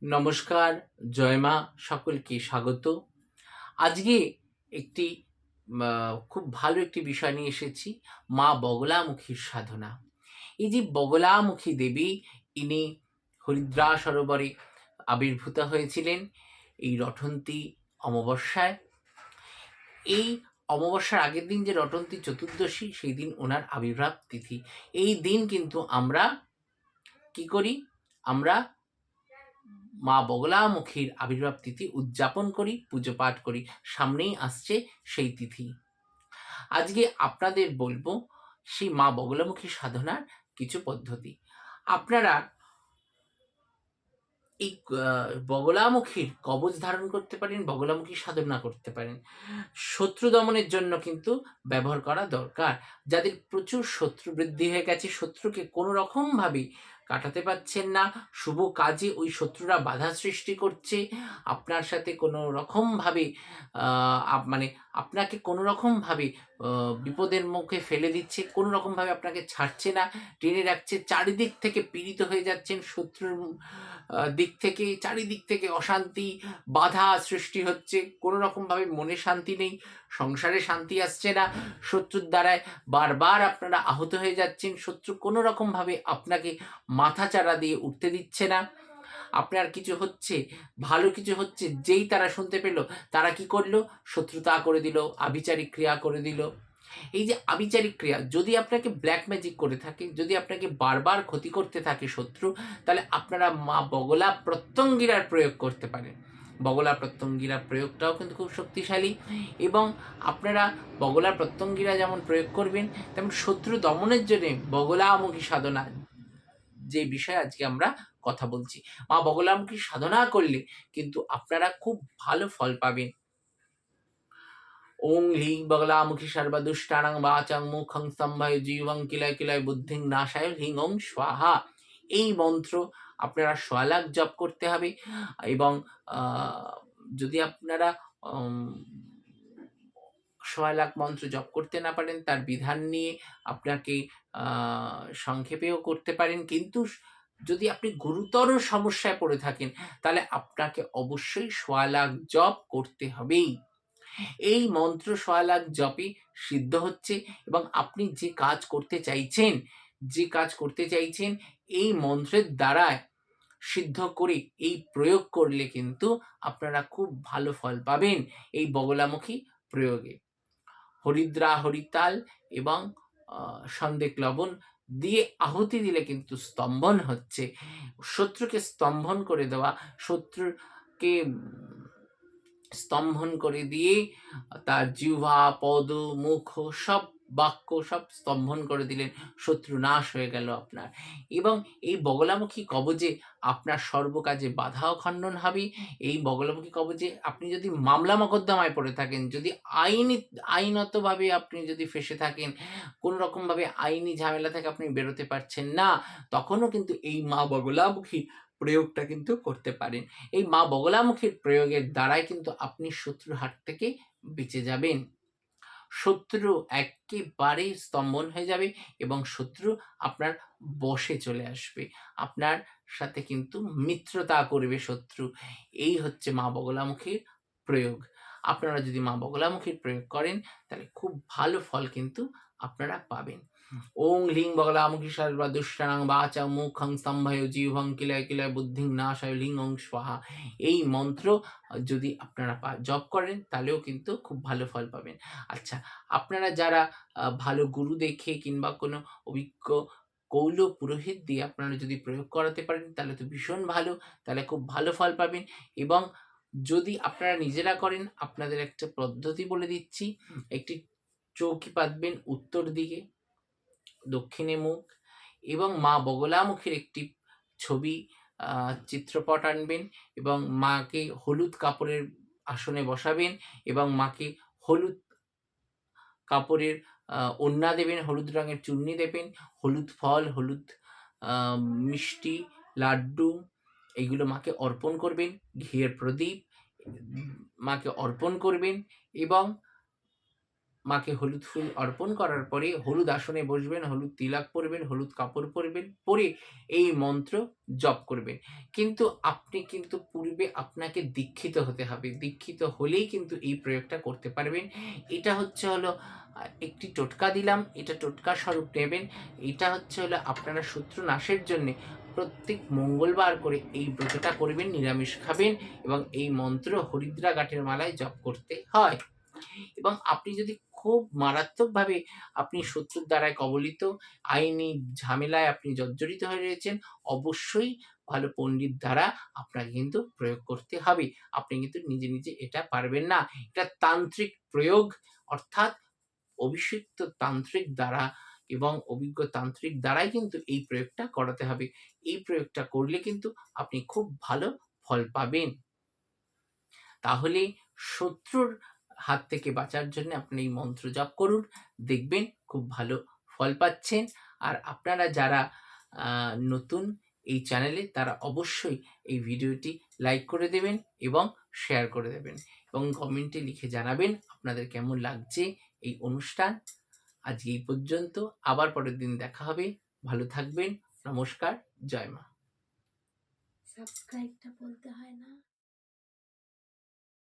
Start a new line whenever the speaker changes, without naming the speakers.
নমস্কার, জয় মা, সকলকে স্বাগত। আজকে একটি খুব ভালো একটি বিষয় নিয়ে এসেছি, মা বগলামুখীর সাধনা। এই যে বগলামুখী দেবী, ইনি হরিদ্রা সরোবরে আবির্ভূত হয়েছিলেন এই রটন্তী অমাবস্যায়। এই অমাবস্যার আগের দিন যে রটন্তী চতুর্দশী, সেই দিন ওনার আবির্ভাব তিথি। এই দিন কিন্তু আমরা কি করি? আমরা মা বগলামুখীর আবির্ভাব তিথি উদযাপন করি, পুজো পাঠ করি। সামনেই আসছে সেই তিথি। আজকে আপনাদের বলবো সেই মা বগলামুখী সাধনার কিছু পদ্ধতি। আপনারা এই বগলামুখীর কবচ ধারণ করতে পারেন, বগলামুখী সাধনা করতে পারেন। শত্রু দমনের জন্য কিন্তু ব্যবহার করা দরকার। যাদের প্রচুর শত্রু বৃদ্ধি হয়ে গেছে, শত্রুকে কোনো রকমভাবে কাটাতে পারছেন না, শুভ কাজে ওই শত্রুরা বাধা সৃষ্টি করছে, আপনার সাথে কোনো রকমভাবে মানে আপনাকে কোনো রকমভাবে বিপদের মুখে ফেলে দিচ্ছে, কোনো রকমভাবে আপনাকে ছাড়ছে না, টেনে রাখছে, চারিদিক থেকে পীড়িত হয়ে যাচ্ছেন, শত্রুর দিক থেকে চারিদিক থেকে অশান্তি, বাধা সৃষ্টি হচ্ছে, কোনো রকমভাবে মনে শান্তি নেই, সংসারে শান্তি আসছে না, শত্রুর দ্বারায় বারবার আপনারা আহত হয়ে যাচ্ছেন, শত্রু কোনো রকমভাবে আপনাকে মাথাচাড়া দিয়ে উঠতে দিচ্ছে না, আপনার কিছু হচ্ছে, ভালো কিছু হচ্ছে, যেই তারা শুনতে পেল, তারা কি করলো? শত্রুতা করে দিল, আভিচারিক ক্রিয়া করে দিল। এই যে আভিচারিক ক্রিয়া, যদি আপনাকে ব্ল্যাক ম্যাজিক করে থাকে, যদি আপনাকে বারবার ক্ষতি করতে থাকে শত্রু, তাহলে আপনারা মা বগলা প্রত্যঙ্গিরার প্রয়োগ করতে পারেন। বগলা প্রত্যঙ্গিরা প্রয়োগটাও কিন্তু খুব শক্তিশালী, এবং আপনারা বগলা প্রত্যঙ্গিরা যেমন প্রয়োগ করবেন, তেমন শত্রু দমনের জন্য বগলামুখী সাধনা, যে বিষয়ে আজকে আমরা কথা বলছি, মা বগলামুখী সাধনা করলে কিন্তু আপনারা খুব ভালো ফল পাবেন। ওং হ্লিং বগলামুখী সর্বদুষ্টানাং বাচাং মুখং স্তম্ভায় জীবং কিলয় কিলয় বুদ্ধিং নাশায় হ্লিং ওং স্বাহা। এই মন্ত্র আপনারা 100 লাখ জপ করতে হবে। এবং যদি আপনারা 100 লাখ মন্ত্র জপ করতে না পারেন, তার বিধান নিয়ে আপনাকে সংক্ষেপেও করতে পারেন, কিন্তু যদি আপনি গুরুতর সমস্যায় পড়ে থাকেন, তাহলে আপনাকে অবশ্যই 100 লাখ জপ করতে হবেই। এই মন্ত্র 100 লাখ জপে সিদ্ধ হচ্ছে, এবং আপনি যে কাজ করতে চাইছেন এই মন্ত্রের দ্বারা সিদ্ধ করে এই প্রয়োগ করলে কিন্তু আপনারা খুব ভালো ফল পাবেন এই বগলামুখী প্রয়োগে। হরিদ্রা, হরিতাল এবং সন্দেক লবণ দিয়ে আহুতি দিলে কিন্তু স্তম্ভন হচ্ছে। শত্রুকে স্তম্ভন করে দেওয়া, শত্রুকে স্তম্ভন করে দিয়ে তার জিহ্বা, পদ, মুখ, সব বাক্য সব স্তম্ভন করে দিলেন, শত্রু নাশ হয়ে গেল আপনার। এবং এই বগলামুখী কবজে আপনার সর্বকাজে বাধাও খণ্ডন হবে। এই বগলামুখী কবজে আপনি যদি মামলা মকদ্দমায় পড়ে থাকেন, যদি আইনতভাবে আপনি যদি ফেঁসে থাকেন, কোনো রকমভাবে আইনি ঝামেলা থেকে আপনি বেরোতে পারছেন না, তখনও কিন্তু এই মা বগলামুখী প্রয়োগটা কিন্তু করতে পারেন। এই মা বগলামুখীর প্রয়োগের দ্বারাই কিন্তু আপনি শত্রুর হাত থেকে বেঁচে যাবেন। শত্রু একেবারে স্তম্ভন হয়ে যাবে, এবং শত্রু আপনার বশে চলে আসবে, আপনার সাথে কিন্তু মিত্রতা করবে শত্রু। এই হচ্ছে মা বগলামুখীর প্রয়োগ। আপনারা যদি মা বগলামুখীর প্রয়োগ করেন, তাহলে খুব ভালো ফল কিন্তু আপনারা পাবেন। ওং হ্লিং বগলামুখী সর্বদুষ্টানাং বাচাং মুখং স্তম্ভায় জিহ্বং কিলয় কিলয় বুদ্ধিং নাশায় হ্লিং ওং স্বাহা। এই মন্ত্র যদি আপনারা জপ করেন, তাহলেও কিন্তু খুব ভালো ফল পাবেন। আচ্ছা, আপনারা যারা ভালো গুরু দেখে কিংবা কোনো অভিজ্ঞ কৌল পুরোহিত দিয়ে আপনারা যদি প্রয়োগ করাতে পারেন, তাহলে তো ভীষণ ভালো, তাহলে খুব ভালো ফল পাবেন। এবং যদি আপনারা নিজেরা করেন, আপনাদের একটা পদ্ধতি বলে দিচ্ছি। একটি চৌকি পাতবেন উত্তর দিকে, দক্ষিণে মুখ, এবং মা বগলামুখীর একটি ছবি চিত্রপট আনবেন, এবং মাকে হলুদ কাপড়ের আসনে বসাবেন, এবং মাকে হলুদ কাপড়ের ওড়না দেবেন, হলুদ রঙের চুন্নি দেবেন, হলুদ ফল, হলুদ মিষ্টি, লাড্ডু, এইগুলো মাকে অর্পণ করবেন, ঘিয়ের প্রদীপ মাকে অর্পণ করবেন, এবং মাকে হলুদ ফুল অর্পণ করার পরে হলুদ আসনে বসবেন, হলুদ তিলক পরবেন, হলুদ কাপড় পরবেন, পরে এই মন্ত্র জপ করবেন। কিন্তু আপনি কিন্তু পূর্বে আপনাকে দীক্ষিত হতে হবে। দীক্ষিত হলেই কিন্তু এই প্রয়োগটা করতে পারবেন। এটা হচ্ছে হলো একটি টোটকা দিলাম, এটা টোটকা স্বরূপ নেবেন। এটা হচ্ছে হলো আপনারা শত্রু নাশের জন্যে প্রত্যেক মঙ্গলবার করে এই ব্রতটা করবেন, নিরামিষ খাবেন এবং এই মন্ত্র হরিদ্রা গাঁঠের মালায় জপ করতে হয়। এবং আপনি যদি খুব মারাত্মকভাবে আপনি শত্রুর দ্বারায় কবলিত, আইনি ঝামেলায় আপনি জর্জরিত হয়ে রয়েছেন, অবশ্যই ভালো পণ্ডিত দ্বারা আপনাকে কিন্তু প্রয়োগ করতে হবে। আপনি কিন্তু নিজে, নিজে এটা পারবেন না। এটা তান্ত্রিক প্রয়োগ, অর্থাৎ অভিষিক্ত তান্ত্রিক দ্বারা এবং অভিজ্ঞ তান্ত্রিক দ্বারাই কিন্তু এই প্রয়োগটা করাতে হবে। এই প্রয়োগটা করলে কিন্তু আপনি খুব ভালো ফল পাবেন। তাহলে শত্রুর হাত থেকে বাঁচার জন্য আপনি এই মন্ত্র জপ করুন। দেখবেন খুব ভালো ফল পাচ্ছেন। আর আপনারা যারা নতুন এই চ্যানেলে তারা অবশ্যই এই ভিডিওটি লাইক করে দেবেন এবং শেয়ার করে দেবেন এবং কমেন্টে লিখে জানাবেন আপনাদের কেমন লাগছে এই অনুষ্ঠান। আজকে এই পর্যন্ত। আবার পরের দিন দেখা হবে। ভালো থাকবেন। নমস্কার। জয় মা।
সাবস্ক্রাইবটা বলতে হয় না?